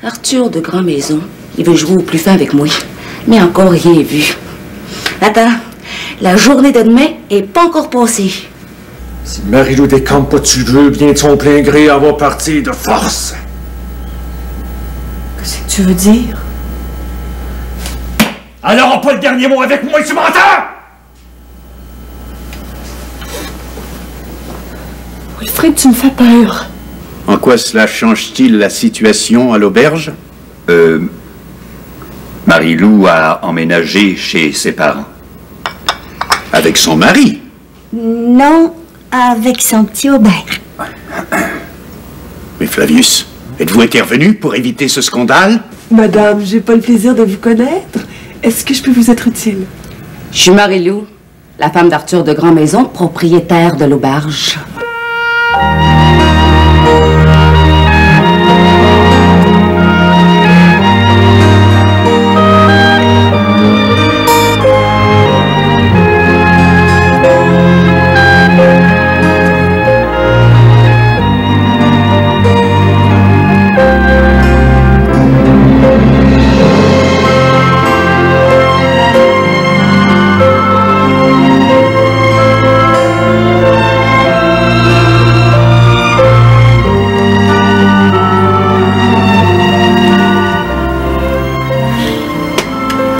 Arthur de Grand Maison, il veut jouer au plus fin avec moi, mais encore rien vu. Attends, la journée de demain est pas encore passée. Si Marie-Lou décampe pas, tu veux bien de son plein gré, elle va partir de force. Qu'est-ce que tu veux dire? Elle n'aura pas le dernier mot avec moi, tu m'entends? Wilfrid, tu me fais peur. En quoi cela change-t-il la situation à l'auberge? Marie-Lou a emménagé chez ses parents. Avec son mari? Non, avec son petit Aubert. Mais Flavius, êtes-vous intervenu pour éviter ce scandale? Madame, j'ai pas le plaisir de vous connaître. Est-ce que je peux vous être utile? Je suis Marie-Lou, la femme d'Arthur de Grand Maison, propriétaire de l'auberge.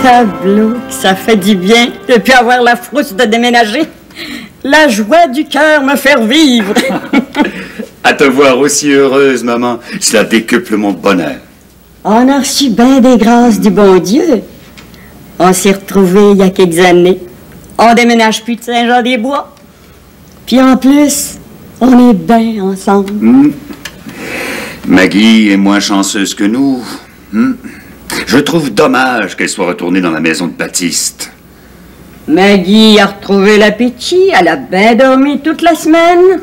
Tableau, ça fait du bien de plus avoir la frousse de déménager. La joie du cœur me fait vivre. À te voir aussi heureuse, maman, cela décuple mon bonheur. On a reçu bien des grâces du bon Dieu. On s'est retrouvés il y a quelques années. On déménage plus de Saint-Jean-des-Bois. Puis en plus, on est bien ensemble. Maggie est moins chanceuse que nous. Je trouve dommage qu'elle soit retournée dans la maison de Baptiste. Maggie a retrouvé l'appétit, elle a bien dormi toute la semaine.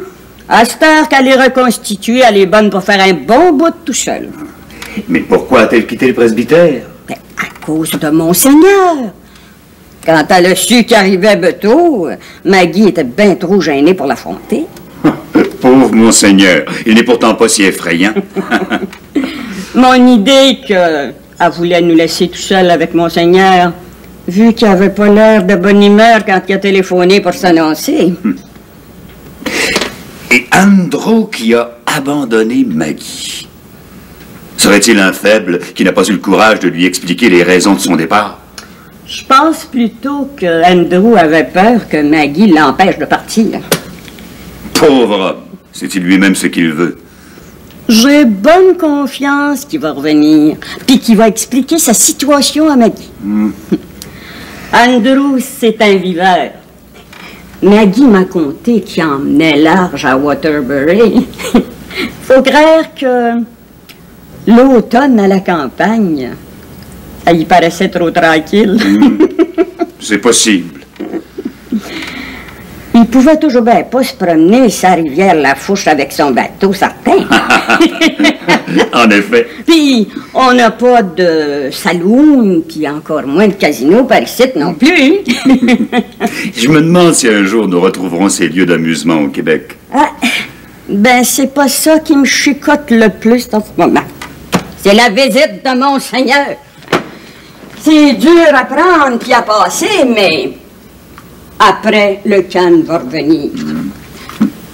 À cette heure qu'elle est reconstituée, elle est bonne pour faire un bon bout tout seul. Mais pourquoi a-t-elle quitté le presbytère? Ben, à cause de Monseigneur. Quand elle a su qu'il arrivait Beto, Maggie était bien trop gênée pour l'affronter. Pauvre Monseigneur, il n'est pourtant pas si effrayant. Mon idée qu'elle voulait nous laisser tout seuls avec Monseigneur, vu qu'il n'avait pas l'air de bonne humeur quand il a téléphoné pour s'annoncer. Et Andrew qui a abandonné Maggie. Serait-il un faible qui n'a pas eu le courage de lui expliquer les raisons de son départ? Je pense plutôt que Andrew avait peur que Maggie l'empêche de partir. Pauvre homme, c'est-il lui-même ce qu'il veut? J'ai bonne confiance qu'il va revenir, puis qu'il va expliquer sa situation à Maggie. Andrew, c'est un viveur. Maggie m'a conté qu'il emmenait large à Waterbury. Faut croire que l'automne à la campagne, ça y paraissait trop tranquille. C'est possible. Il pouvait toujours bien pas se promener sa rivière La Fouche avec son bateau, certain. En effet. Puis, on n'a pas de saloon, puis encore moins de casino par ici non plus. Je me demande si un jour nous retrouverons ces lieux d'amusement au Québec. Ah, ben, c'est pas ça qui me chicote le plus en ce moment. C'est la visite de Monseigneur. C'est dur à prendre puis à passer, mais après, le calme va revenir.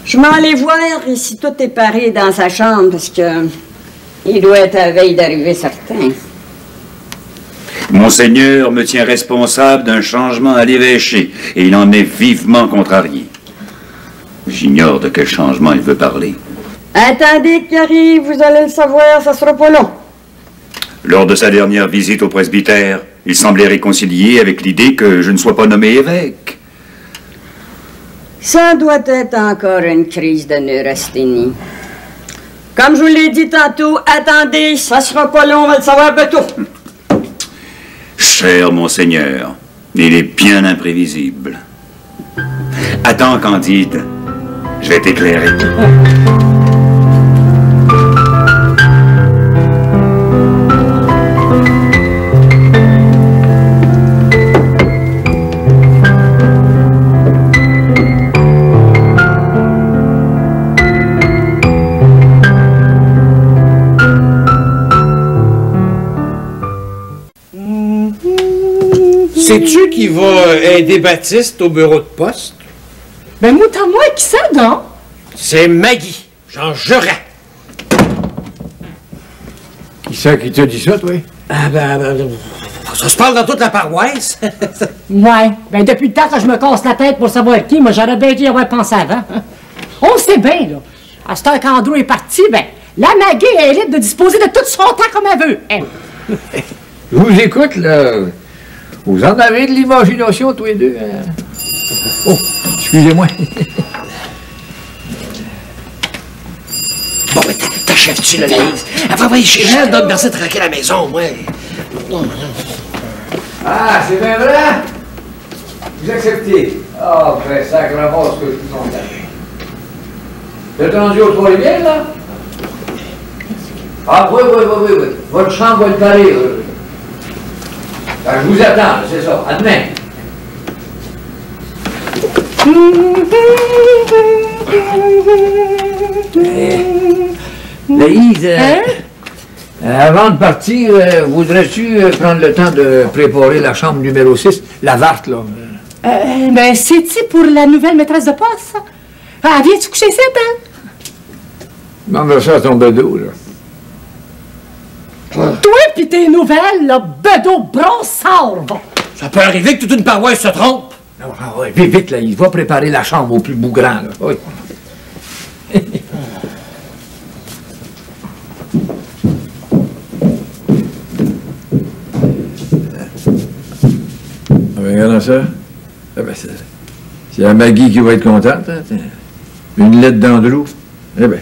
Je m'en allais voir si tout est paré dans sa chambre, parce que il doit être à veille d'arriver certain. Monseigneur me tient responsable d'un changement à l'évêché, et il en est vivement contrarié. J'ignore de quel changement il veut parler. Attendez qu'il arrive, vous allez le savoir, ça sera pas long. Lors de sa dernière visite au presbytère, il semblait réconcilié avec l'idée que je ne sois pas nommé évêque. Ça doit être encore une crise de neurasthénie. Comme je vous l'ai dit tantôt, attendez, ça sera pas long, on va le savoir bientôt. Cher Monseigneur, il est bien imprévisible. Attends, Candide, je vais t'éclairer. Sais-tu qui va aider Baptiste au bureau de poste? Ben, moi, t'as moi qui ça, non? C'est Maggie, Jean Jurin. Qui c'est qui t'a dit ça, toi? Ça se parle dans toute la paroisse. Ouais. Ben, depuis le temps que je me casse la tête pour savoir qui, moi, j'aurais bien dû y avoir pensé avant. On le sait bien, là. À cette heure qu'Andrew est parti, ben, la Maggie est libre de disposer de tout son temps comme elle veut. Hein? Je vous écoute, là. Vous en avez de l'imagination, tous les deux. Hein? Oh, excusez-moi. Bon, ben, t'achèves-tu, là, Laïs? Après, ouais, chez elle, donne merci de traquer la maison, ouais. Ah, c'est bien vrai? Vous acceptez? Ah, ben, sacrément, ce que je vous entends. Vous êtes rendu au Trois-Rivières, là? Ah, oui. Votre chambre va être parée, oui. Ben, je vous attends, c'est ça. À demain. Laïs, avant de partir, voudrais-tu prendre le temps de préparer la chambre numéro 6, la varte, là? Ben, c'est-tu pour la nouvelle maîtresse de poste, ça? Ah, viens-tu coucher ici, hein? Demande ça à ton bedeau, là. Toi pis tes nouvelles, là, bedeau brossard, va. Ça peut arriver que toute une paroisse se trompe. Ah, ouais, vite, Laïs, va préparer la chambre au plus bougrant, là. Oui. Regardons ça. Ah ben, c'est la Maggie qui va être contente. Hein? Une lettre d'Andrew. Eh bien.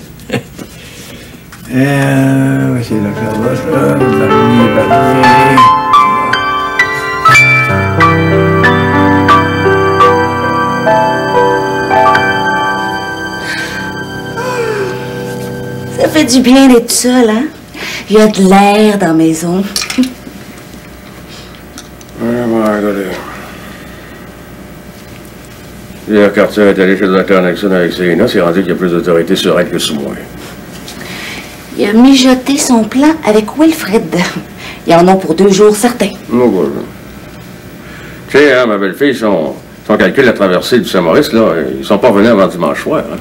C'est la carrosse, là. Barnier. Ça fait du bien d'être seul, hein? Il y a de l'air dans la maison. Regardez. Hier, Cartier est allé chez le docteur Nixon avec Serena, c'est rendu qu'il y a plus d'autorité sur elle que sur moi. Il a mijoté son plan avec Wilfred. Ils en ont pour 2 jours certains. Tu sais, hein, ma belle-fille, son calcul à traverser du Saint-Maurice, là, ils sont pas venus avant dimanche soir. Hein.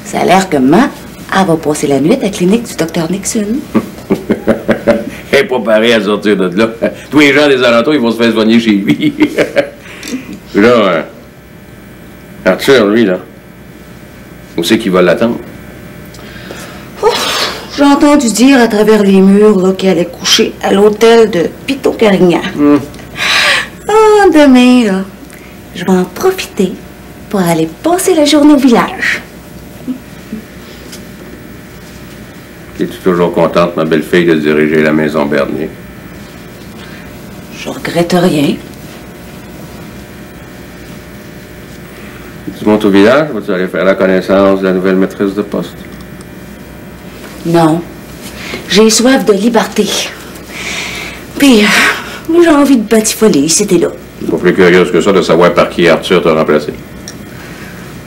Ça a l'air que Ma, elle va passer la nuit à la clinique du docteur Nixon. Elle n'est pas parée à sortir de là. Tous les gens des alentours, ils vont se faire soigner chez lui. Puis là, Arthur, lui, là, où c'est qu'il va l'attendre? J'ai entendu dire à travers les murs là, qu'il allait coucher à l'hôtel de Pitot-Carignan. Ah, demain, là, je vais en profiter pour aller passer la journée au village. Es-tu toujours contente, ma belle-fille, de diriger la maison Bernier? Je regrette rien. Tu montes au village, vas-tu aller faire la connaissance de la nouvelle maîtresse de poste? Non. J'ai soif de liberté. Puis, j'ai envie de batifoler, c'était là. Pas plus curieuse que ça de savoir par qui Arthur t'a remplacé.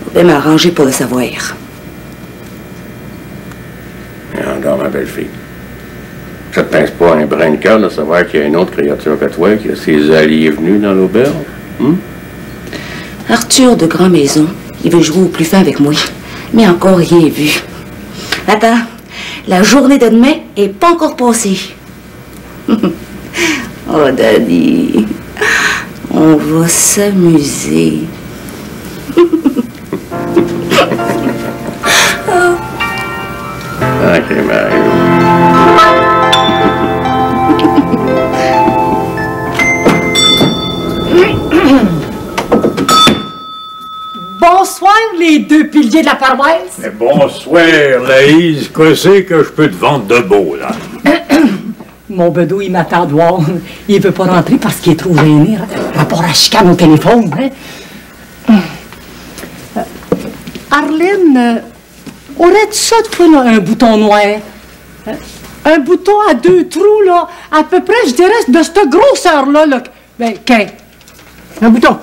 Je vais m'arranger pour le savoir. Alors, ma belle-fille, ça te pince pas un brin de cœur de savoir qu'il y a une autre créature que toi qui a ses alliés venus dans l'auberge? Arthur de Grand Maison, il veut jouer au plus fin avec moi, mais encore rien vu. Attends, la journée de demain est pas encore passée. Oh, Daddy, on va s'amuser. Ok, Mario. Bonsoir, les 2 piliers de la paroisse. Mais bonsoir, Laïs. Qu'est-ce que je peux te vendre de beau, là? Mon bedeau, il m'attend dehors. Il veut pas rentrer parce qu'il est trop gêné. Rapport à chicane au téléphone. Hein? Arlene, aurais-tu ça de toi, là, un bouton noir? Un bouton à 2 trous, là, à peu près, je dirais, de cette grosseur-là. Là. Ben, qu'un? Un bouton.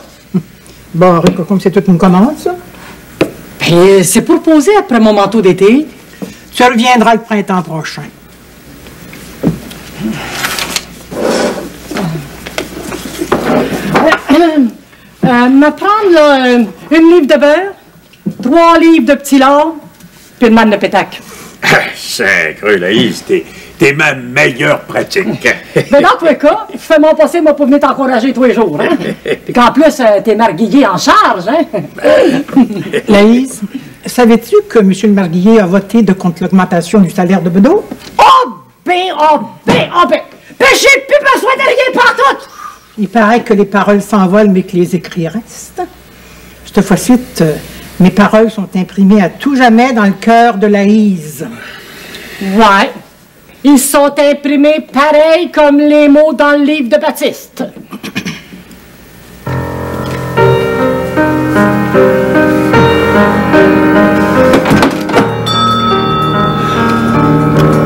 Bon, comme c'est toute une commande, ça. Ben, c'est pour poser après mon manteau d'été. Tu reviendras le printemps prochain. Me prendre, là, une livre de beurre, 3 livres de petits lard, puis une manne de pétac. Sacre, Laïs, t'es ma meilleure pratique. Mais dans tous les cas, je fais mon possible moi, pour venir t'encourager tous les jours. Hein? Puis qu'en plus, t'es marguillé en charge. Hein? Laïs, savais-tu que M. le Marguillier a voté de contre l'augmentation du salaire de Bedeau? Ben, j'ai plus besoin de rien partout! Il paraît que les paroles s'envolent, mais que les écrits restent. Cette fois-ci, mes paroles sont imprimées à tout jamais dans le cœur de Laïs. Ouais. Ils sont imprimés pareil comme les mots dans le livre de Baptiste.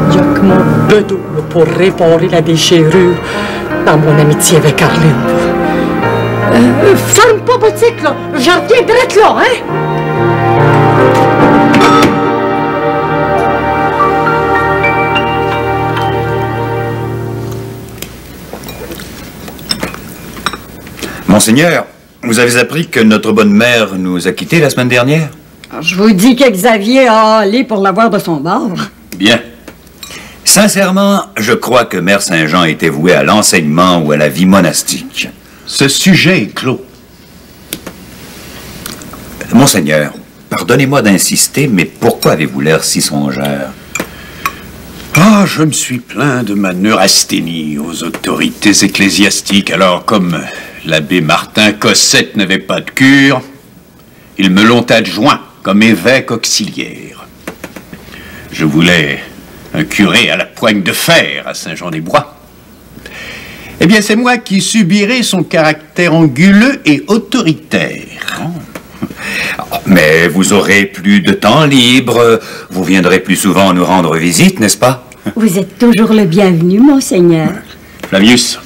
Il y a que mon Bedeau pour réparer la déchirure dans mon amitié avec Arline. Ferme pas boutique, là. Je reviens direct là, hein? Monseigneur, vous avez appris que notre bonne mère nous a quittés la semaine dernière? Je vous dis que Xavier a allé pour l'avoir de son bord. Bien. Sincèrement, je crois que Mère Saint-Jean était vouée à l'enseignement ou à la vie monastique. Ce sujet est clos. Monseigneur, pardonnez-moi d'insister, mais pourquoi avez-vous l'air si songeur? Ah, je me suis plaint de ma neurasthénie aux autorités ecclésiastiques. Alors, comme l'abbé Martin Cossette n'avait pas de cure, ils me l'ont adjoint comme évêque auxiliaire. Je voulais un curé à la poigne de fer à Saint-Jean-des-Bois. Eh bien, c'est moi qui subirai son caractère anguleux et autoritaire. Mais vous aurez plus de temps libre. Vous viendrez plus souvent nous rendre visite, n'est-ce pas? Vous êtes toujours le bienvenu, Monseigneur. Flavius,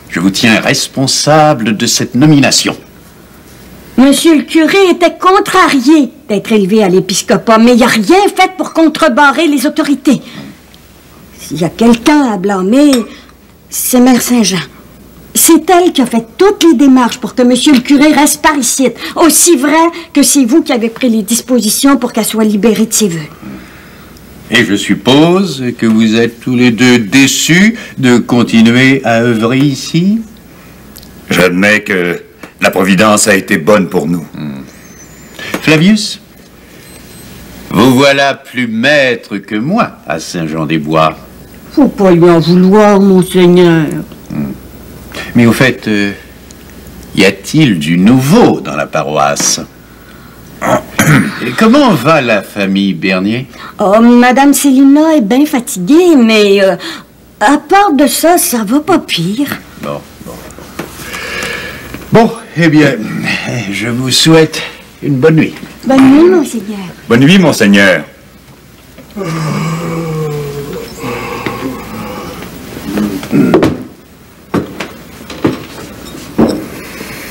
je vous tiens responsable de cette nomination. Monsieur le curé était contrarié d'être élevé à l'épiscopat, mais il n'a rien fait pour contrebarrer les autorités. S'il y a quelqu'un à blâmer, c'est Mère Saint-Jean. C'est elle qui a fait toutes les démarches pour que monsieur le curé reste par ici, aussi vrai que c'est vous qui avez pris les dispositions pour qu'elle soit libérée de ses vœux. Et je suppose que vous êtes tous les deux déçus de continuer à œuvrer ici? J'admets que la Providence a été bonne pour nous. Flavius, vous voilà plus maître que moi à Saint-Jean-des-Bois. Faut pas lui en vouloir, Monseigneur. Mais au fait, y a-t-il du nouveau dans la paroisse? Et comment va la famille Bernier? Oh, Madame Célina est bien fatiguée, mais à part de ça, ça va pas pire. Bon, eh bien, je vous souhaite une bonne nuit. Bonne nuit, Monseigneur. Bonne nuit, Monseigneur.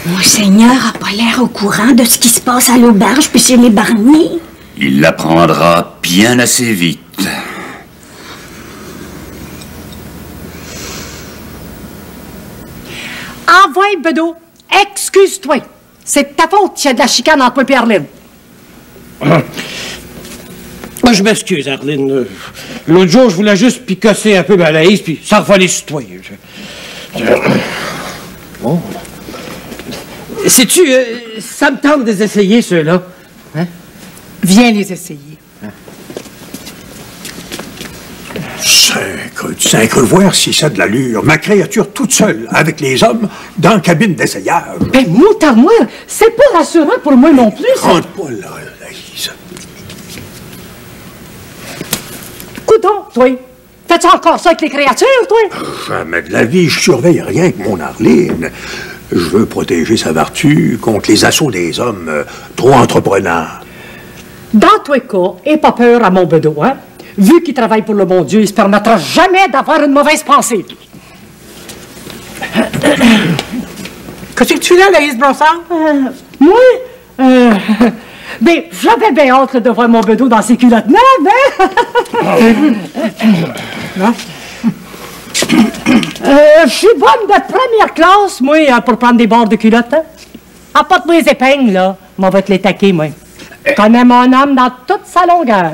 Monseigneur n'a pas l'air au courant de ce qui se passe à l'auberge puis chez les Barnier. Il l'apprendra bien assez vite. Envoie, Bedeau. Excuse-toi. C'est de ta faute qu'il y a de la chicane entre moi et Arline. Je m'excuse, Arline. L'autre jour, je voulais juste picosser un peu ma Laïs, puis ça revolait sur toi. Bon. Sais-tu, ça me tente de les essayer, ceux-là. Hein? Viens les essayer. Sacre, voir si ça a de l'allure. Ma créature toute seule, avec les hommes, dans la cabine d'essayage. Ben, mot à moi, c'est pas rassurant pour moi non plus. Rentre pas là, Laïs. Coudon, toi. Fais-tu encore ça avec les créatures, toi? Jamais de la vie, je surveille rien que mon Arline. Je veux protéger sa vertu contre les assauts des hommes trop entreprenants. Dans tous les cas, aie pas peur à mon Bedeau, hein? Vu qu'il travaille pour le bon Dieu, il se permettra jamais d'avoir une mauvaise pensée. Qu'est-ce que tu fais là, Laïs Brossard? Moi? Ben, j'avais bien hâte de voir mon Bedeau dans ses culottes neuves, hein? Je suis bonne de première classe, moi, pour prendre des bords de culotte. Hein? Apporte-moi les épingles, là. Moi, va te les taquer, moi. Je connais mon homme dans toute sa longueur.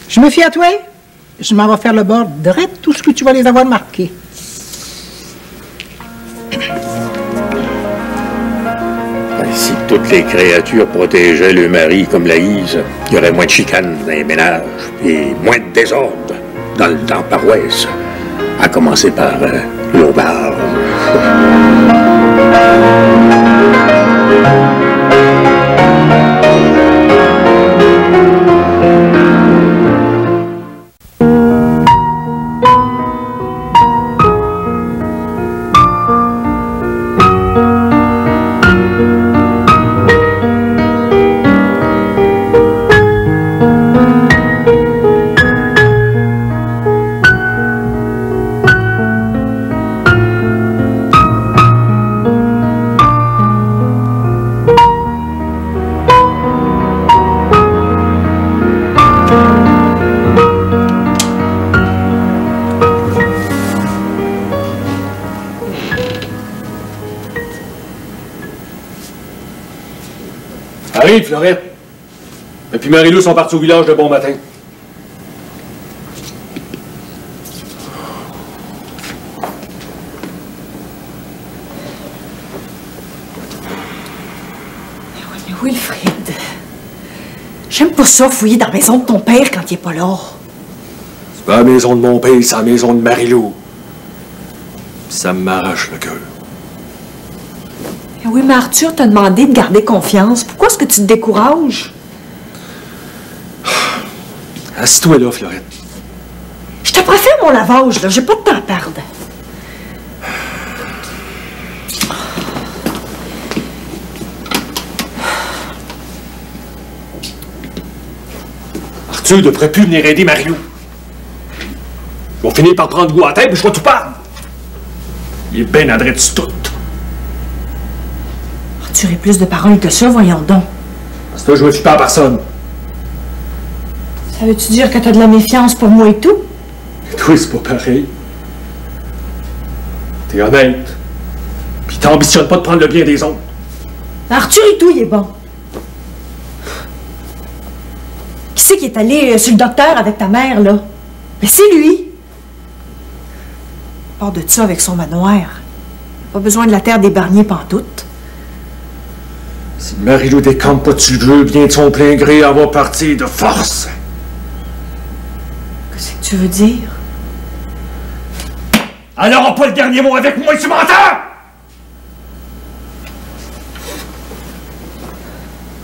Je me fie à toi. Je m'en vais faire le bord direct tout ce que tu vas les avoir marqués. Si toutes les créatures protégeaient le mari comme Laïse, il y aurait moins de chicanes dans les ménages et moins de désordre dans le temps paroisse, à commencer par Lombard. Arrive, Florette. Et puis Marie-Lou sont partis au village de bon matin. Mais Wilfrid, j'aime pas ça, fouiller dans la maison de ton père quand il est pas là. C'est pas la maison de mon père, c'est la maison de Marie-Lou. Ça m'arrache le cœur. Oui, mais Arthur t'a demandé de garder confiance. Pourquoi est-ce que tu te décourages? Assis-toi là, Florette. Je te préfère mon lavage, là. J'ai pas de temps à perdre. Arthur devrait plus venir aider Marie-Lou. Ils vont finir par prendre goût à la tête, puis je vais tout perdre. Il est ben adresse sur tout. Tu aurais plus de paroles que ça, voyons donc. Parce que je me fie pas à personne. Ça veut-tu dire que t'as de la méfiance pour moi et tout? Et toi, c'est pas pareil. T'es honnête. Puis t'ambitionnes pas de prendre le bien des autres. Arthur et tout, il est bon. Qui c'est qui est allé sur le docteur avec ta mère, là? Mais c'est lui. Il part de ça avec son manoir. Pas besoin de la terre des Barniers pantoute. Si Marie-Lou décampe pas tu le veux, bien de son plein gré, elle va partir de force. Qu'est-ce que tu veux dire? Elle n'aura pas le dernier mot avec moi, tu m'entends?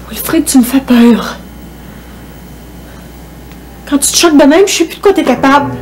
Wilfrid, tu me fais peur. Quand tu te choques de même, je sais plus de quoi t'es capable.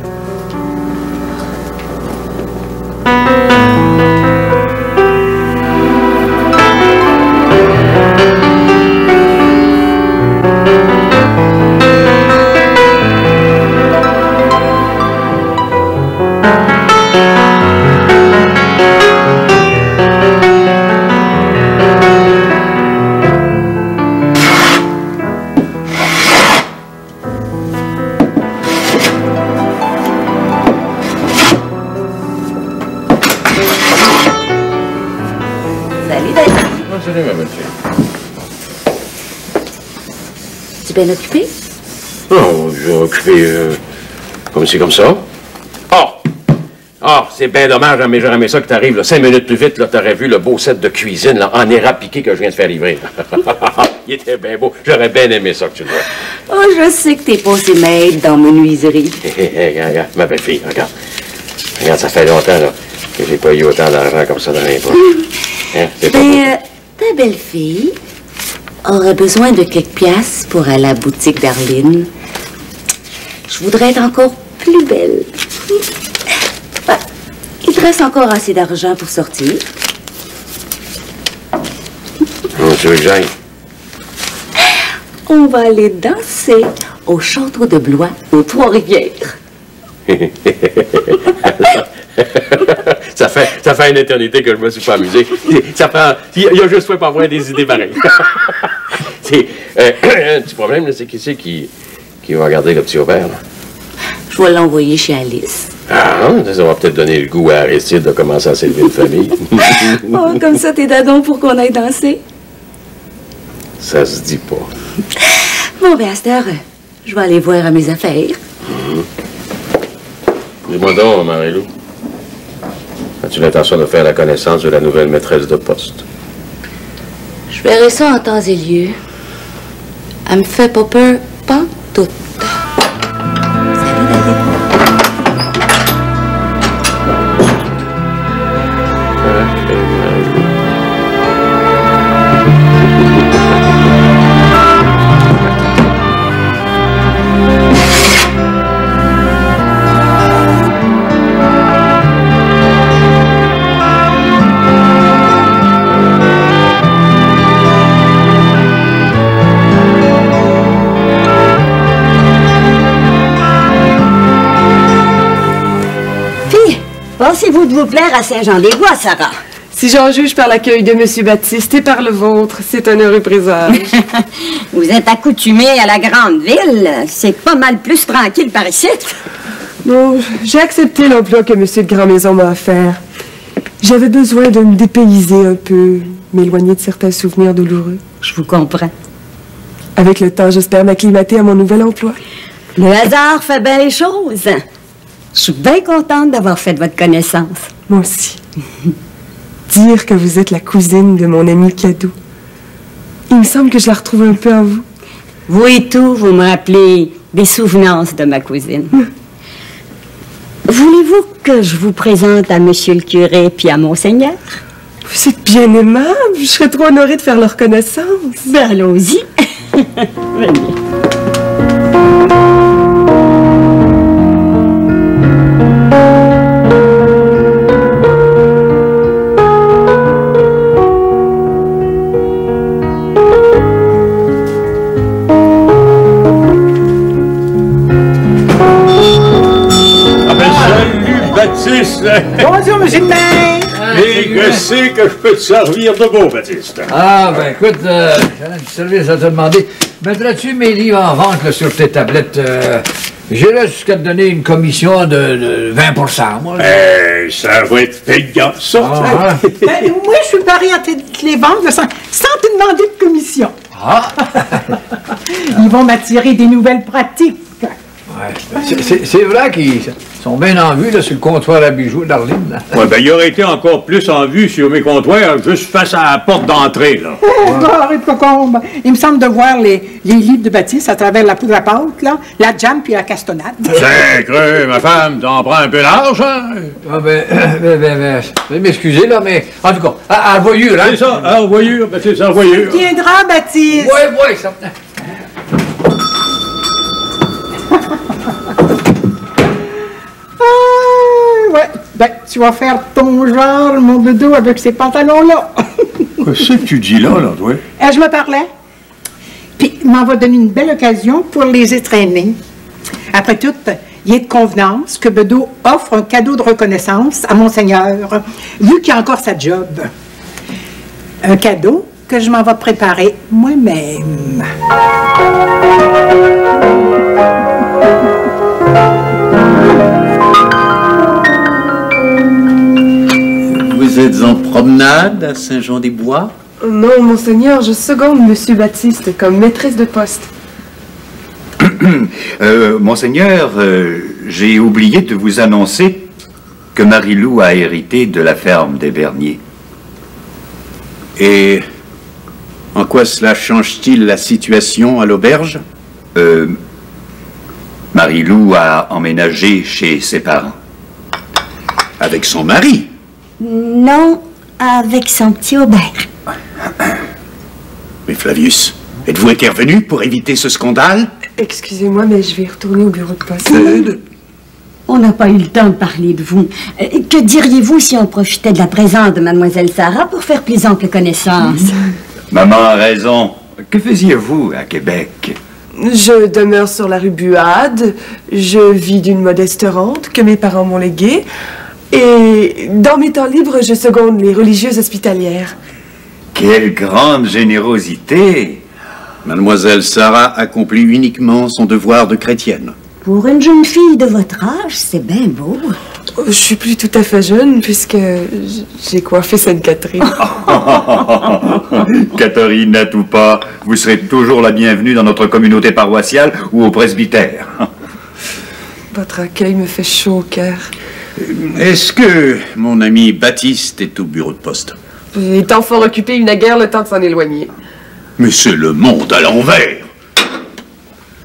Bien occupé? Oh, j'ai occupé comme c'est comme ça. Oh, c'est bien dommage, hein, mais j'aurais aimé ça que t'arrives 5 minutes plus vite, là, t'aurais vu le beau set de cuisine là, en érable piqué que je viens de faire livrer. Il était bien beau. J'aurais bien aimé ça que tu le vois. Oh, je sais que t'es passé maître dans menuiserie. Regarde, ma belle-fille, regarde. Regarde, ça fait longtemps là, que j'ai pas eu autant d'argent comme ça dans les poches. Hein, Ta belle-fille aurait besoin de quelques piastres pour aller à la boutique d'Arline. Je voudrais être encore plus belle. Ouais, il te reste encore assez d'argent pour sortir. Où tu veux que j'aille? On va aller danser au château de Blois, aux Trois-Rivières. Ça fait une éternité que je me suis pas amusé. Il y a juste fait pas avoir des idées pareilles. Un petit problème, c'est qui c'est qui va regarder le petit Aubert, là? Je vais l'envoyer chez Alice. Ah, ça va peut-être donner le goût à Aristide de commencer à s'élever une famille. Oh, comme ça, t'es dadon pour qu'on aille danser. Ça se dit pas. Bon, ben, à cette heure, je vais aller voir à mes affaires. Dis-moi donc, Marie-Lou. As-tu l'intention de faire la connaissance de la nouvelle maîtresse de poste? Je verrai ça en temps et lieu. Elle me fait pas peur, pas tout. Pensez-vous de vous plaire à Saint-Jean-des-Bois, Sarah? Si j'en juge par l'accueil de M. Baptiste et par le vôtre, c'est un heureux présage. Vous êtes accoutumé à la grande ville. C'est pas mal plus tranquille par ici. Non, j'ai accepté l'emploi que M. de Grand-Maison m'a offert. J'avais besoin de me dépayser un peu, m'éloigner de certains souvenirs douloureux. Je vous comprends. Avec le temps, j'espère m'acclimater à mon nouvel emploi. Le hasard fait bien les choses. Je suis bien contente d'avoir fait votre connaissance. Moi aussi. Dire que vous êtes la cousine de mon ami Cadeau. Il me semble que je la retrouve un peu en vous. Vous et tout, vous me rappelez des souvenances de ma cousine. Voulez-vous que je vous présente à Monsieur le curé puis à Monseigneur? Vous êtes bien aimable. Je serais trop honorée de faire leur connaissance. Ben, allons-y. Venez. Baptiste! Bonjour, monsieur le maire! Et que c'est que je peux te servir de beau, Baptiste? Ah, ben écoute, j'ai un petit service à te demander. Mettras-tu mes livres en vente là, sur tes tablettes? J'irai jusqu'à te donner une commission de 20%, moi. Ça va être payant, ça. Ben, moi, je suis paré à te les vendre sans te demander de commission. Ah! Ils vont m'attirer des nouvelles pratiques. Ouais, c'est vrai qu'ils sont bien en vue là, sur le comptoir à bijoux d'Arline. Ouais, ben, il aurait été encore plus en vue sur mes comptoirs, juste face à la porte d'entrée, là. Arrête, cocombe. Il me semble de voir les livres de Baptiste à travers la poudre à pâte, là, la jam puis la castonnade. C'est cru, ma femme, t'en prends un peu large, hein? Ah veuillez m'excuser, là, mais en tout cas, à voyure, hein? C'est ça, à voyure, ben, c'est ça, à voyure. Tu viendras, Baptiste. Oui, certain. Ouais, ben, tu vas faire ton genre, mon dodo, avec ces pantalons-là. Qu'est-ce que tu dis là, toi? Je me parlais. Puis, m'en va donner une belle occasion pour les étreiner. Après tout, il est de convenance que Bedeau offre un cadeau de reconnaissance à Monseigneur, vu qu'il a encore sa job. Un cadeau que je m'en vais préparer moi-même. Vous êtes en promenade à Saint-Jean-des-Bois? Non, Monseigneur, je seconde Monsieur Baptiste comme maîtresse de poste. Monseigneur, j'ai oublié de vous annoncer que Marie-Lou a hérité de la ferme des Berniers. Et en quoi cela change-t-il la situation à l'auberge? Marie-Lou a emménagé chez ses parents. Avec son mari? Non, avec son petit Aubert. Mais Flavius, êtes-vous intervenu pour éviter ce scandale? Excusez-moi, mais je vais retourner au bureau de poste. On n'a pas eu le temps de parler de vous. Que diriez-vous si on profitait de la présence de Mademoiselle Sarah pour faire plaisante connaissance? Maman a raison. Que faisiez-vous à Québec? Je demeure sur la rue Buade. Je vis d'une modeste rente que mes parents m'ont léguée. Et dans mes temps libres, je seconde les religieuses hospitalières. Quelle grande générosité! Mademoiselle Sarah accomplit uniquement son devoir de chrétienne. Pour une jeune fille de votre âge, c'est bien beau. Je suis plus tout à fait jeune, puisque j'ai coiffé Sainte-Catherine. Catherine, n'êtes ou pas, vous serez toujours la bienvenue dans notre communauté paroissiale ou au presbytère. Votre accueil me fait chaud au cœur. Est-ce que mon ami Baptiste est au bureau de poste? Étant fort occupé, il n'a guère le temps de s'en éloigner. Mais c'est le monde à l'envers.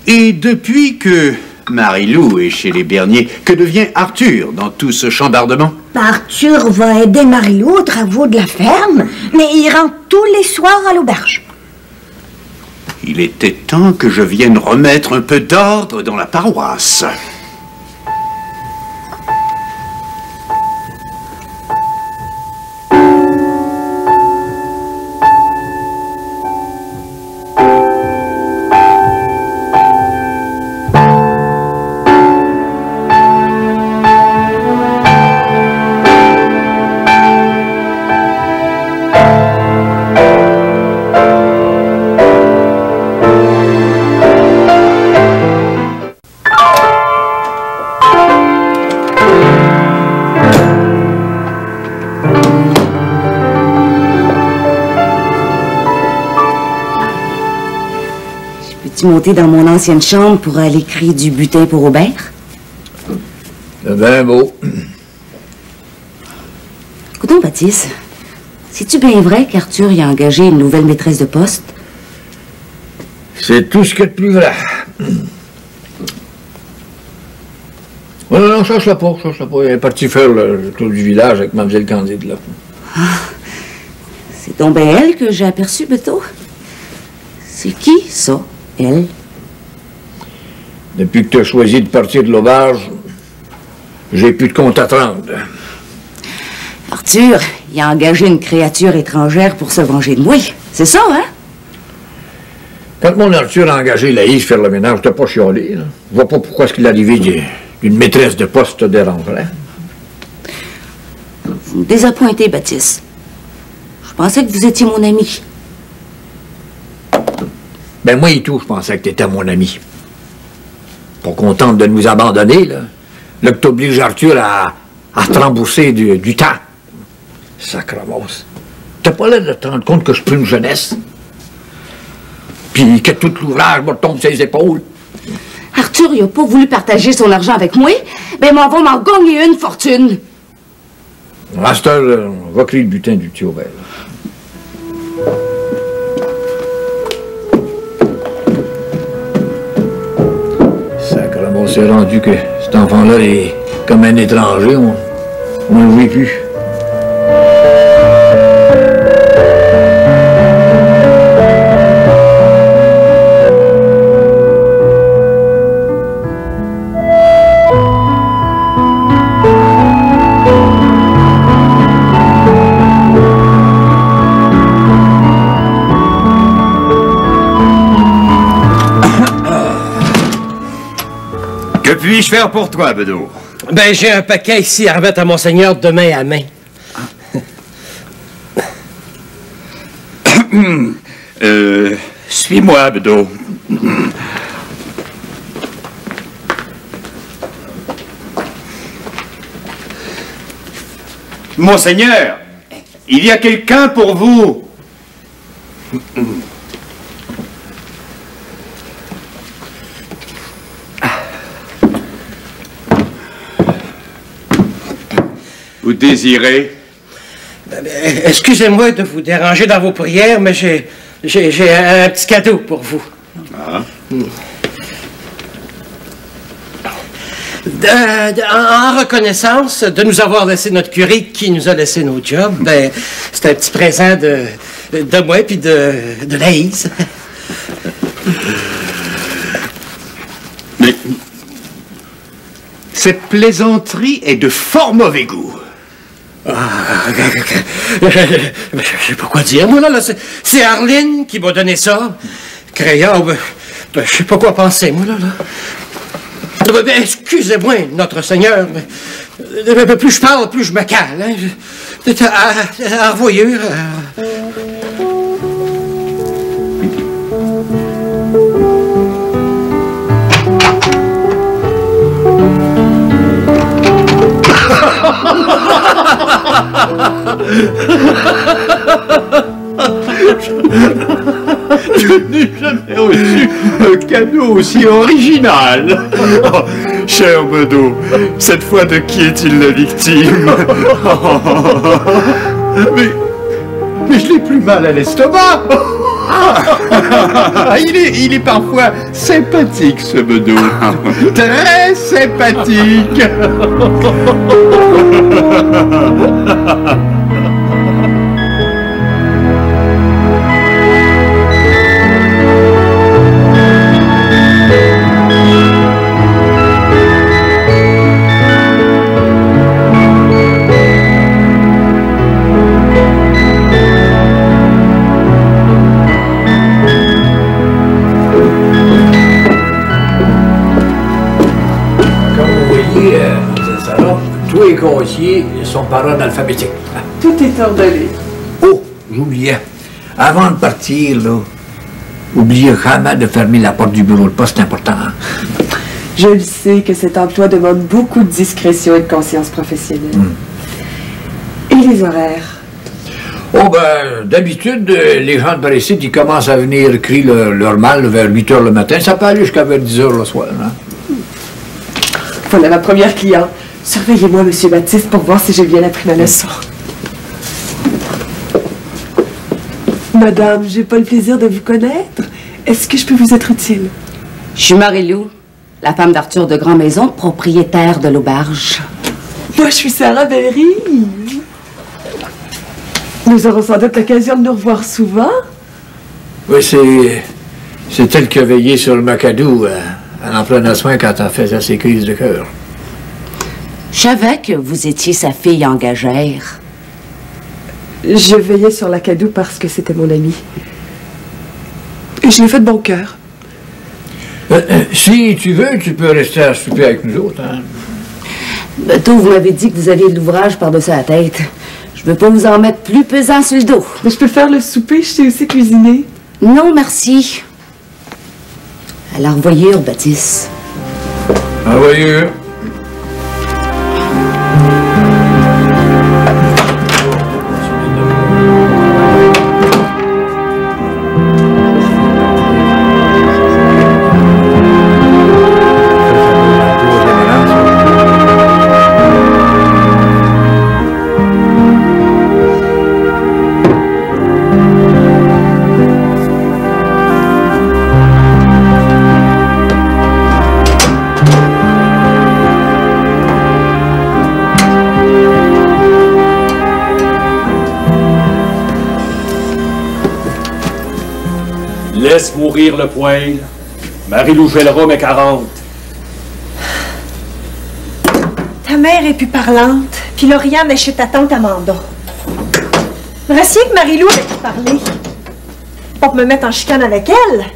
Et depuis que Marie-Lou est chez les Bernier, que devient Arthur dans tout ce chambardement? Arthur va aider Marie-Lou aux travaux de la ferme, mais il rentre tous les soirs à l'auberge. Il était temps que je vienne remettre un peu d'ordre dans la paroisse. Monter dans mon ancienne chambre pour aller crier du butin pour Aubert? C'est bien beau. Écoutons, Baptiste, c'est-tu bien vrai qu'Arthur y a engagé une nouvelle maîtresse de poste? C'est tout ce qu'il y a de plus vrai. Non, cherche-la pas. Il est parti faire le tour du village avec Mlle Candide, là. Ah, c'est donc bien elle que j'ai aperçue, Beto. C'est qui, ça? Elle? Depuis que tu as choisi de partir de l'auberge, j'ai plus de compte à te rendre. Arthur, il a engagé une créature étrangère pour se venger de moi. C'est ça, hein? Quand mon Arthur a engagé Laïs faire le ménage, je t'ai pas chialé. Là. Je vois pas pourquoi ce qu'il arrivait d'une maîtresse de poste te dérangerait. Vous me désappointez, Baptiste. Je pensais que vous étiez mon ami. Ben moi et tout, je pensais que t'étais mon ami. Pas contente de nous abandonner, là. Là que t'obliges Arthur à te rembourser du temps. Sacramos. T'as pas l'air de te rendre compte que je suis plus une jeunesse? Puis que tout l'ouvrage me tombe sur les épaules. Arthur, il a pas voulu partager son argent avec moi. Ben, m'en va m'en gagner une fortune. À cette heure, on va crier le butin du petit Aubert. On s'est rendu que cet enfant-là est comme un étranger, on ne le voit plus. Que puis-je faire pour toi, Bedeau? Ben, j'ai un paquet ici à remettre à Monseigneur de main à main. Suis-moi, Bedeau. Monseigneur, il y a quelqu'un pour vous. Vous désirez? Excusez-moi de vous déranger dans vos prières, mais j'ai un petit cadeau pour vous. Ah. En reconnaissance de nous avoir laissé notre curé qui nous a laissé nos jobs, ben, c'est un petit présent de moi puis de Laïs. Mais cette plaisanterie est de fort mauvais goût. Je sais pas quoi dire, moi, là. C'est Arline qui m'a donné ça. Crayon, je sais pas quoi penser, moi, là. Excusez-moi, notre Seigneur, mais plus je parle, plus je me cale. Hein. À revoyure. Je n'ai jamais reçu un cadeau aussi original. Oh, cher Bedeau, cette fois de qui est-il la victime? Mais je l'ai plus mal à l'estomac. Il est parfois sympathique, ce Bedeau. Très sympathique. Tous les conseillers sont par ordre alphabétique. Tout est ordonné. Oh, j'oubliais. Avant de partir, là, oubliez jamais de fermer la porte du bureau de poste, c'est important. Hein? Je le sais que cet emploi demande beaucoup de discrétion et de conscience professionnelle. Et les horaires? Oh, ben, d'habitude, les gens de par ici, ils commencent à venir crier leur mal vers 8 h le matin. Ça peut aller jusqu'à vers 10 h le soir. Hein? Voilà ma première cliente. Surveillez-moi, Monsieur Baptiste, pour voir si j'ai bien appris ma leçon. Madame, j'ai pas le plaisir de vous connaître. Est-ce que je peux vous être utile? Je suis Marie-Lou, la femme d'Arthur de Grand-Maison, propriétaire de l'auberge. Moi, je suis Sarah Berry. Nous aurons sans doute l'occasion de nous revoir souvent. Oui, c'est elle qui a veillé sur le Macadou. Elle en prenait soin quand elle faisait ses crises de cœur. Je savais que vous étiez sa fille engagère. Je veillais sur l'Acadou parce que c'était mon ami. Et je l'ai fait de bon cœur. Si tu veux, tu peux rester à souper avec nous autres. Hein? Beto, vous m'avez dit que vous aviez de l'ouvrage par-dessus la tête. Je veux pas vous en mettre plus pesant sur le dos. Mais je peux faire le souper, je sais aussi cuisiner. Non, merci. À la revoyure, Baptiste. À la revoyure. Laisse mourir le poêle. Marie-Lou gèlera mes 40. Ta mère est plus parlante, puis Lauriane est chez ta tante Amanda. Reste que Marie-Lou avait pu parler. Pas pour me mettre en chicane avec elle.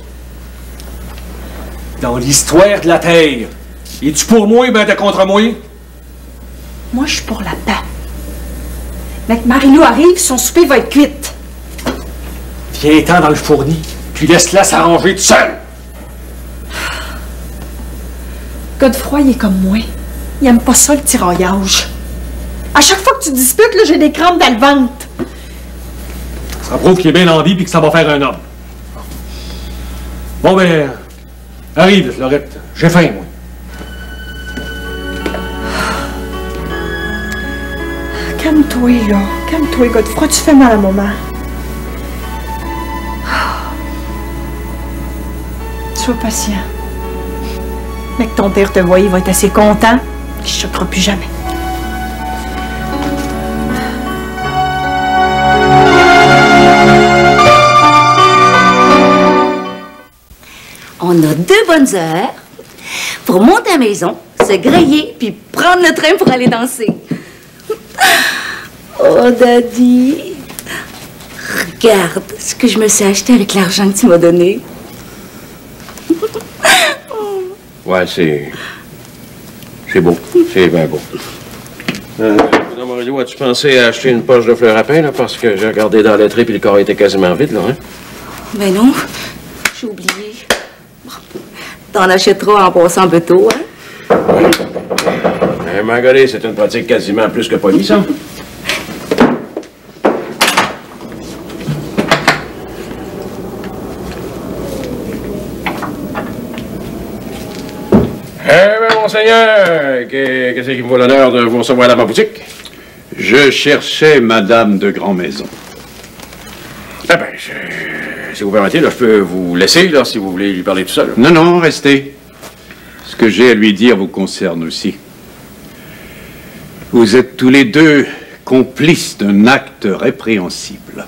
Dans l'histoire de la terre, es-tu pour moi ou ben t'es contre moi? Moi, je suis pour la paix. Mais que Marie-Lou arrive, son souper va être cuite. Viens-t'en dans le fourni, puis laisse-la s'arranger tout seul. Godefroy, il est comme moi. Il aime pas ça, le tiraillage. À chaque fois que tu disputes, là, j'ai des crampes dans le ventre. Ça prouve qu'il est bien en vie et que ça va faire un homme. Bon, ben, arrive, Laurette. J'ai faim, moi. Calme-toi, là. Calme-toi, Godefroy. Tu fais mal à maman. Sois patient. Mais que ton père te voie, il va être assez content qu'il ne choquera plus jamais. On a 2 bonnes heures pour monter à la maison, se griller, puis prendre le train pour aller danser. Oh, Daddy, regarde ce que je me suis acheté avec l'argent que tu m'as donné. Ouais, c'est beau. C'est bien beau. Mario, as-tu pensé à acheter une poche de fleurs à pain, là? Parce que j'ai regardé dans l'étrai puis le corps était quasiment vide, là, hein? Ben non, j'ai oublié. Bon, t'en achèteras en passant un peu tôt, hein? Marguerite, c'est une pratique quasiment plus que polie, ça. monseigneur! Qu'est-ce qui me vaut l'honneur de vous recevoir dans ma boutique? Je cherchais Madame de Grand-Maison. Ah ben, si vous permettez, là, je peux vous laisser, là, si vous voulez lui parler tout seul. Non, non, restez. Ce que j'ai à lui dire vous concerne aussi. Vous êtes tous les deux complices d'un acte répréhensible.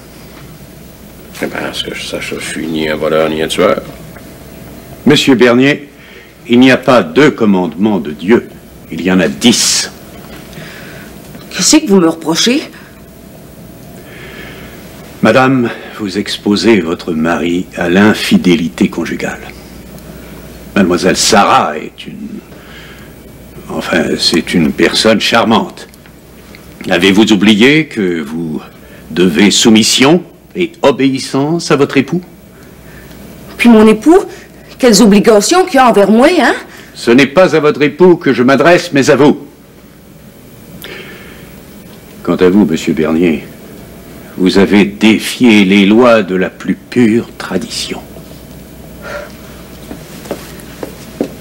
Eh ben, ce que je sache, je suis ni un voleur ni un tueur. Monsieur Bernier, il n'y a pas 2 commandements de Dieu. Il y en a 10. Qu'est-ce que vous me reprochez? Madame, vous exposez votre mari à l'infidélité conjugale. Mademoiselle Sarah est une... Enfin, c'est une personne charmante. Avez-vous oublié que vous devez soumission et obéissance à votre époux? Puis mon époux, quelles obligations qu'il a envers moi, hein? Ce n'est pas à votre époux que je m'adresse, mais à vous. Quant à vous, monsieur Bernier, vous avez défié les lois de la plus pure tradition.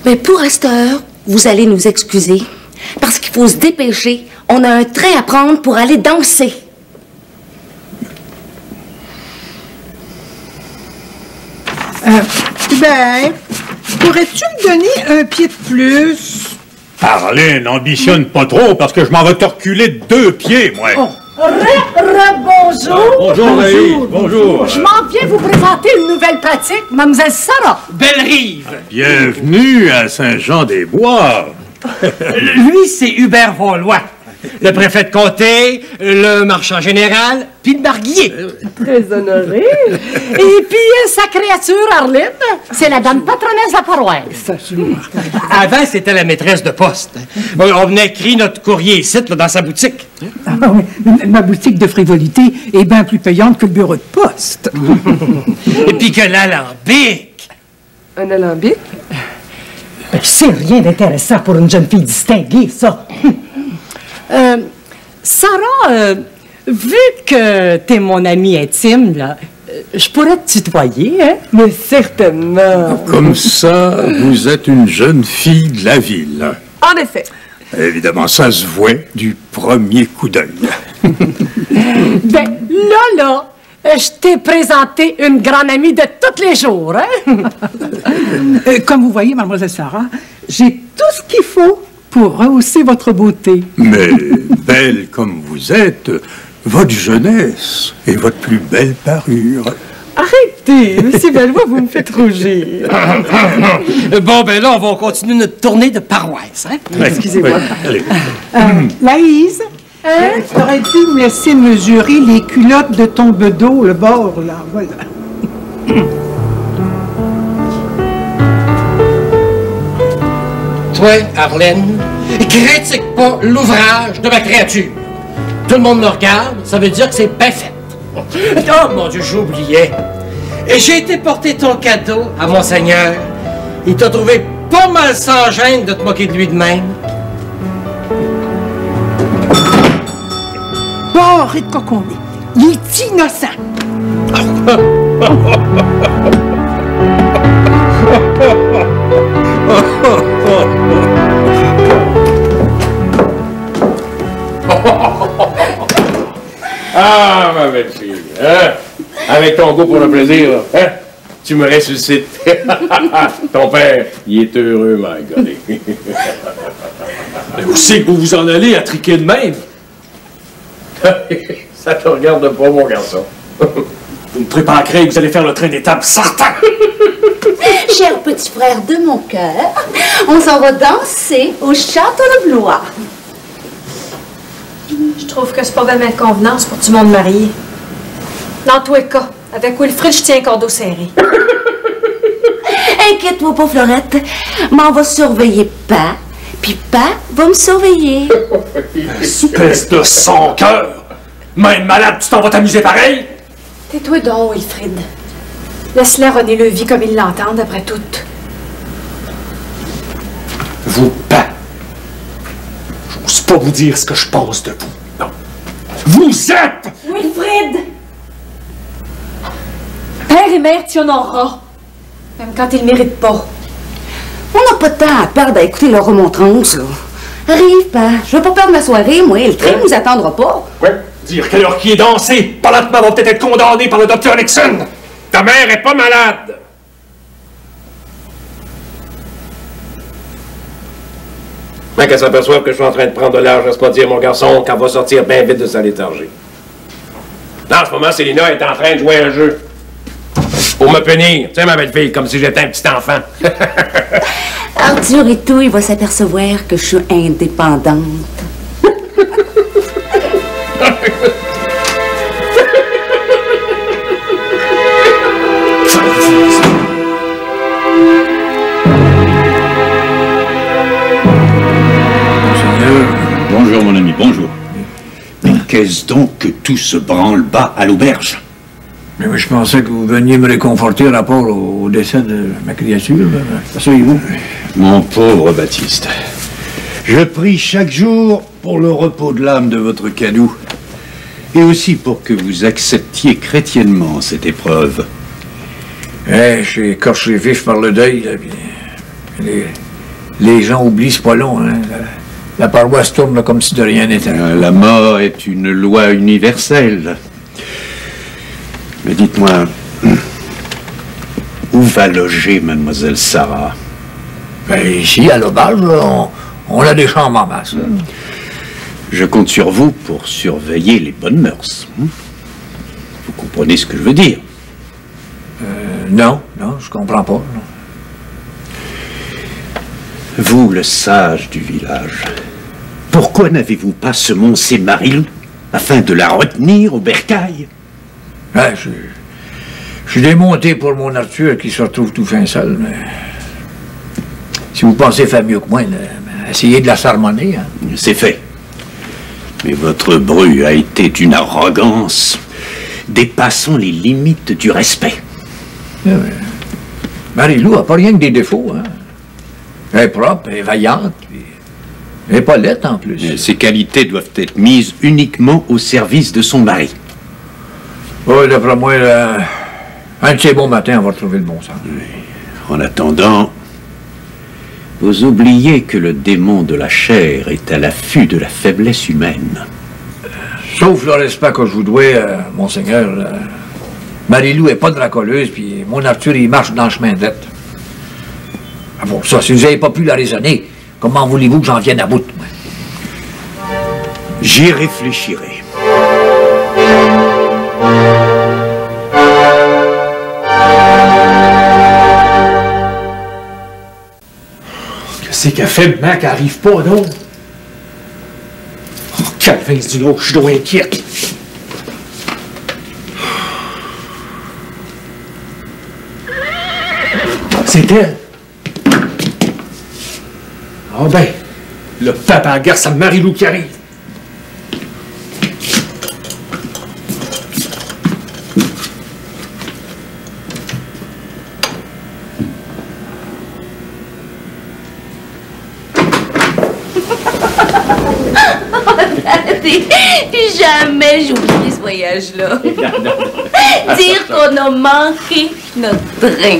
Mais pour cette heure, vous allez nous excuser. Parce qu'il faut se dépêcher. On a un train à prendre pour aller danser. Ben, pourrais-tu me donner un pied de plus? Parlez, n'ambitionne pas trop, parce que je m'en vais te reculer de 2 pieds, moi. Oh. Bonjour! Bonjour, Laïs, bonjour. Je m'en viens vous présenter une nouvelle pratique, Mademoiselle Sarah. Belle-Rive. Bienvenue à Saint-Jean-des-Bois. Lui, c'est Hubert Vaulois, le préfet de comté, le marchand général, puis le marguillier. Très honoré. Et puis, sa créature, Arlene, c'est la dame patronesse de la paroisse. Avant, c'était la maîtresse de poste. On venait écrire notre courrier ici, là, dans sa boutique. Ah oui, ma boutique de frivolité est bien plus payante que le bureau de poste. Et puis que l'alambic. Un alambic? Ben, c'est rien d'intéressant pour une jeune fille distinguée, ça. Sarah, vu que t'es mon amie intime, là, je pourrais te tutoyer, hein? Mais certainement. Comme ça, vous êtes une jeune fille de la ville. En effet. Évidemment, ça se voit du premier coup d'œil. Ben, là, je t'ai présenté une grande amie de tous les jours, hein? Comme vous voyez, mademoiselle Sarah, j'ai tout ce qu'il faut pour rehausser votre beauté. Mais, belle comme vous êtes, votre jeunesse est votre plus belle parure. Arrêtez, monsieur Bellois, vous me faites rougir. Bon, ben là, on va continuer notre tournée de paroisse, hein? Excusez-moi. Allez. Laïs, tu aurais dû me laisser mesurer les culottes de ton bedeau, le bord, là, voilà. Toi, Arlene, critique pas l'ouvrage de ma créature. Tout le monde me regarde, ça veut dire que c'est bien fait. Oh mon Dieu, j'oubliais. Et j'ai été porter ton cadeau à Monseigneur. Il t'a trouvé pas mal sans gêne de te moquer de lui de même. Bon, arrête de coconner. Il est innocent. Ah, ma belle fille, hein? Avec ton goût pour le plaisir, hein? Tu me ressuscites. Ton père, il est heureux, my God. Mais où c'est que vous vous en allez à triquer de même? Ça te regarde pas, mon garçon. Vous me préparez que vous allez faire le train d'étape certain. Cher petit frère de mon cœur, on s'en va danser au château de Blois. Je trouve que c'est pas vraiment de convenance pour tout le monde marié. Dans tous les cas, avec Wilfrid, je tiens un cordeau serré. Inquiète-toi pas, Florette. M'en va surveiller Pa, puis Pa va me surveiller. Espèce de sans-cœur! Même malade, tu t'en vas t'amuser pareil? Tais-toi donc, Wilfrid. Laisse-la René Levy comme il l'entend, après tout. Vous pas. J'ose pas vous dire ce que je pense de vous. Non. Vous êtes! Wilfrid! Père et mère t'y honorera. Même quand ils ne méritent pas. On n'a pas de temps à perdre à écouter leur remontrance, là. Arrive, pas. Je veux pas perdre ma soirée, moi. Le train nous attendra pas. Ouais. Dire quelle heure qui est dansé. Par lentement, va peut-être être condamné par le docteur Nixon. Ta mère est pas malade. Mais qu'elle s'aperçoive que je suis en train de prendre de l'âge, laisse pas dire, mon garçon, qu'elle va sortir bien vite de sa léthargie. Là, en ce moment, Célina est en train de jouer un jeu. Pour me punir. Tu sais, ma belle-fille, comme si j'étais un petit enfant. Arthur et tout, il va s'apercevoir que je suis indépendante. Bonjour, mon ami, bonjour. Mais qu'est-ce donc que tout ce branle-bas à l'auberge? Mais je pensais que vous veniez me réconforter rapport au décès de ma créature. Asseyez-vous. Mon pauvre Baptiste, je prie chaque jour pour le repos de l'âme de votre Cadou, et aussi pour que vous acceptiez chrétiennement cette épreuve. Je suis écorché vif par le deuil, là, puis les gens oublient, c'est pas long, hein. La paroisse tourne là, comme si de rien n'était. La mort est une loi universelle. Mais dites-moi, où va loger mademoiselle Sarah? Ici, à l'auberge, on a des chambres en masse. Je compte sur vous pour surveiller les bonnes mœurs. Vous comprenez ce que je veux dire? Non, je comprends pas. Non. Vous, le sage du village, pourquoi n'avez-vous pas semoncé Marilou afin de la retenir au bercail? Je suis démonté pour mon Arthur qui se retrouve tout fin seul, mais si vous pensez faire mieux que moi, essayez de la sermonner. Hein. C'est fait. Mais votre bru a été d'une arrogance dépassant les limites du respect. Marilou n'a pas rien que des défauts. Hein. Elle est propre, elle est vaillante, puis elle est pas laide en plus. Ces qualités doivent être mises uniquement au service de son mari. Oui, d'après moi, un de ces bons matins, on va retrouver le bon sens. Oui. En attendant, vous oubliez que le démon de la chair est à l'affût de la faiblesse humaine. Sauf le respect que je vous dois, monseigneur. Marilou est pas dracoleuse, puis mon Arthur, il marche dans le chemin d'être. Ah bon, ça, si vous n'avez pas pu la raisonner, comment voulez-vous que j'en vienne à bout? J'y réfléchirai. Qu'est-ce qu'elle fait, maman, qu'elle arrive pas, non? Oh, Calvin, du lot, je suis donc inquiète. C'est elle. Ah ben, le papa à garce à Marilou qui arrive. Jamais j'oublie ce voyage-là. Dire qu'on a manqué notre train.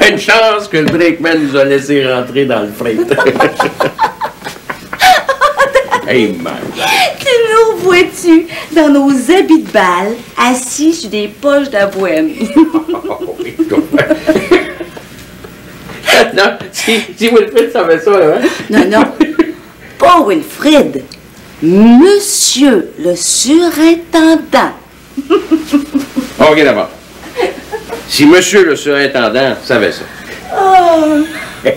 Une chance que le brakeman nous a laissé rentrer dans le freight. Hey, man. Tu nous vois-tu dans nos habits de bal, assis sur des poches d'avoine. Non, si Wilfrid savait ça, là. Hein? Non, pas Wilfrid. Monsieur le surintendant. OK, d'abord. Si monsieur le surintendant savait ça. Oh,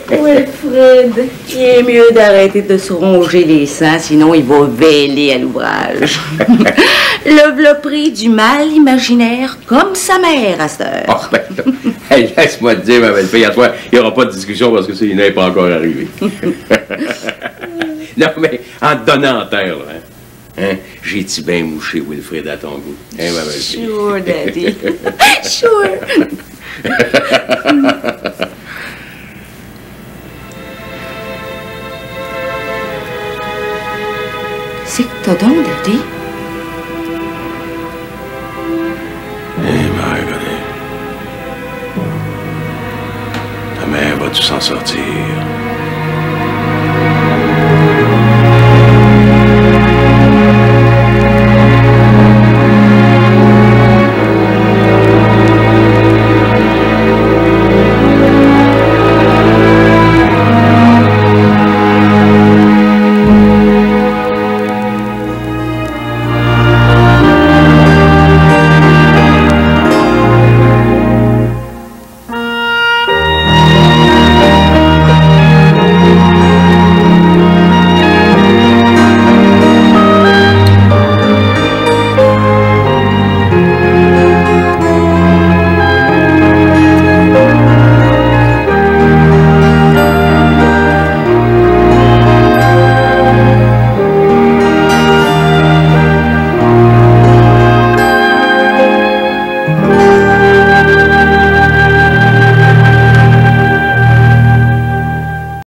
Wilfrid, il est mieux d'arrêter de se ronger les sangs, sinon il va véler à l'ouvrage. Le prix du mal imaginaire comme sa mère à cette heure. Oh, ben, hey, laisse-moi te dire, ma belle-fille, à toi, il n'y aura pas de discussion parce que ça, il n'est pas encore arrivé. Non, mais en te donnant en terre, là, hein, j'ai-tu bien mouché Wilfrid à ton goût? Hein, ma belle-fille? Sure, Daddy. Sure. C'est que t'as donc, Daddy? Eh, Marguerite. Ta mère va-tu vas-tu s'en sortir?